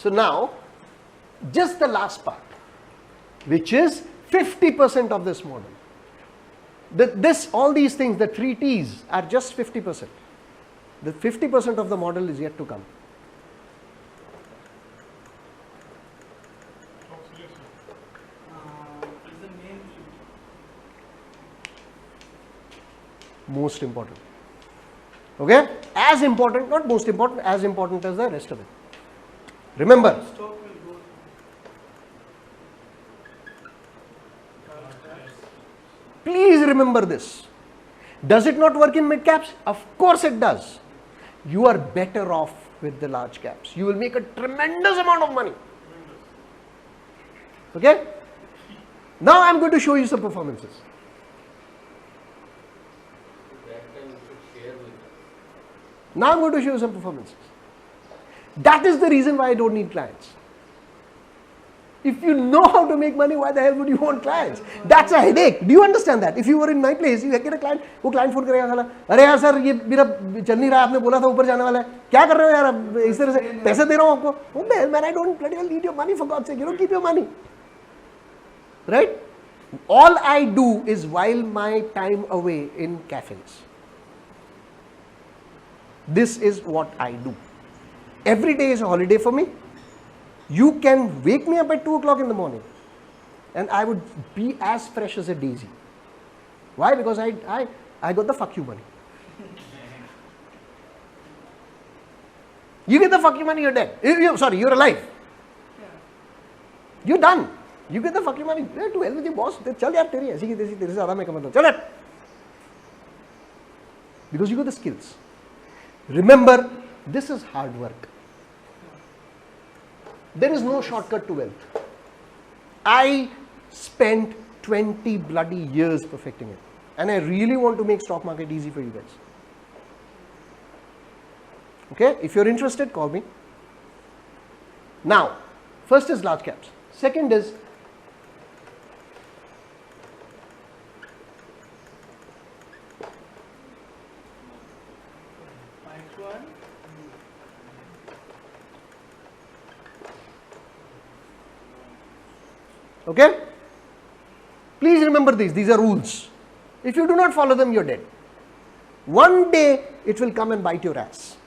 So now, just the last part, which is 50% of this model. All these things, the 3 T's are just 50%. The 50% of the model is yet to come. Most important. Okay? As important, not most important, as important as the rest of it. Remember. Please remember this. Does it not work in mid caps? Of course it does. You are better off with the large caps. You will make a tremendous amount of money. Okay? Now I am going to show you some performances. Now I am going to show you some performances. That is the reason why I don't need clients. If you know how to make money, why the hell would you want clients? That's a headache. Do you understand that? If you were in my place, you get a client, वो client phone करेगा साला, अरे यार sir ये मेरा चल नहीं रहा, आपने बोला था ऊपर जाने वाला है, क्या कर रहे हो यार, इस तरह से पैसे दे रहा हूँ आपको, oh man, I don't bloody well need your money for God's sake, you don't keep your money, right? All I do is while my time away in cafes. This is what I do. Every day is a holiday for me. You can wake me up at 2 o'clock in the morning and I would be as fresh as a daisy. Why? Because I got the fuck you money. You get the fuck you money, you're dead. You're alive. You're done. You get the fuck you money. To hell with your boss. Chal yaar teri aisi ki tesi tere se zyada main kamata hu. Chal yaar. Because you got the skills. Remember, this is hard work. There is no shortcut to wealth. I spent 20 bloody years perfecting it. And I really want to make stock market easy for you guys. Okay? If you're interested, call me. Now, first is large caps. Second is okay? Please remember these are rules. If you do not follow them, you're dead. One day, it will come and bite your ass.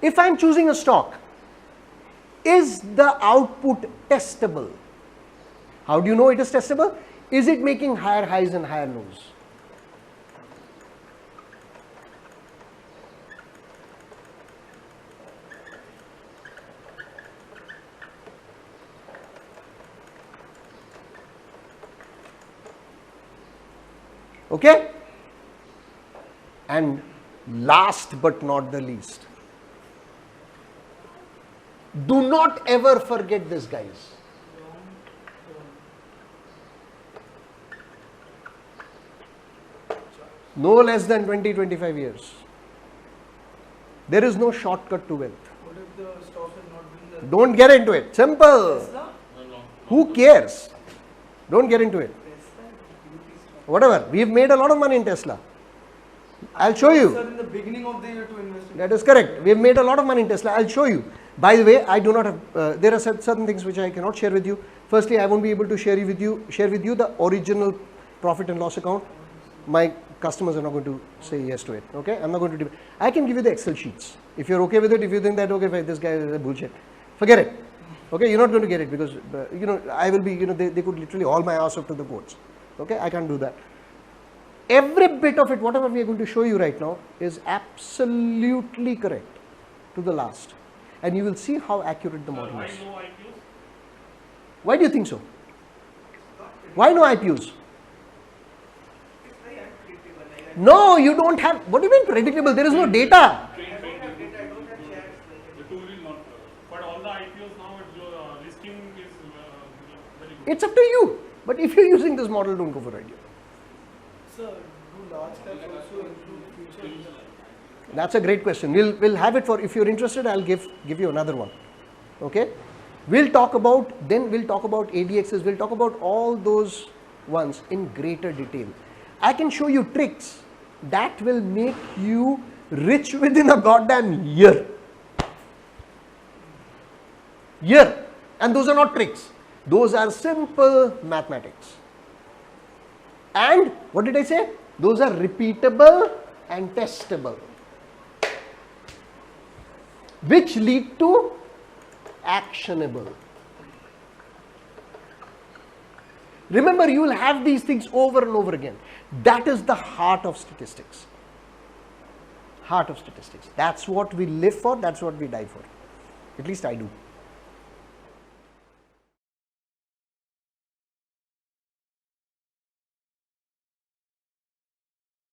If I am choosing a stock, is the output testable? How do you know it is testable? Is it making higher highs and higher lows? Okay? And last but not the least, do not ever forget this, guys. No less than 20-25 years. There is no shortcut to wealth. What if the stock has not been there? Don't get into it. Simple. Tesla? Who cares? Don't get into it. Whatever. We've made a lot of money in Tesla. I'll show you. Sir, in the beginning of the year to invest in. That is correct. We've made a lot of money in Tesla. I'll show you. By the way, I do not have, there are certain things which I cannot share with you. Firstly, I won't be able to share with you the original profit and loss account. My customers are not going to say yes to it. Okay? I'm not going to do it. I can give you the Excel sheets. If you're okay with it, if you think that, okay, fine, this guy is a bullshit, forget it. Okay? You're not going to get it because, I will be, they could literally haul my ass up to the courts. Okay? I can't do that. Every bit of it, whatever we are going to show you right now, is absolutely correct to the last. And you will see how accurate the model is. Why do you think so? Why no IPOs? No, you don't have. What do you mean predictable? There is no data. The tool is not, but all the IPOs now, listing is very good. It's up to you. But if you're using this model, don't go for IPO. Sir, Do large caps also include futures? That's a great question. We'll have it for, if you're interested, I'll give you another one. Okay? We'll talk about ADXs, we'll talk about all those ones in greater detail. I can show you tricks that will make you rich within a goddamn year. And those are not tricks. Those are simple mathematics. And what did I say? Those are repeatable and testable, which lead to actionable. Remember, you will have these things over and over again. That is the heart of statistics. Heart of statistics. That's what we live for, that's what we die for. At least I do.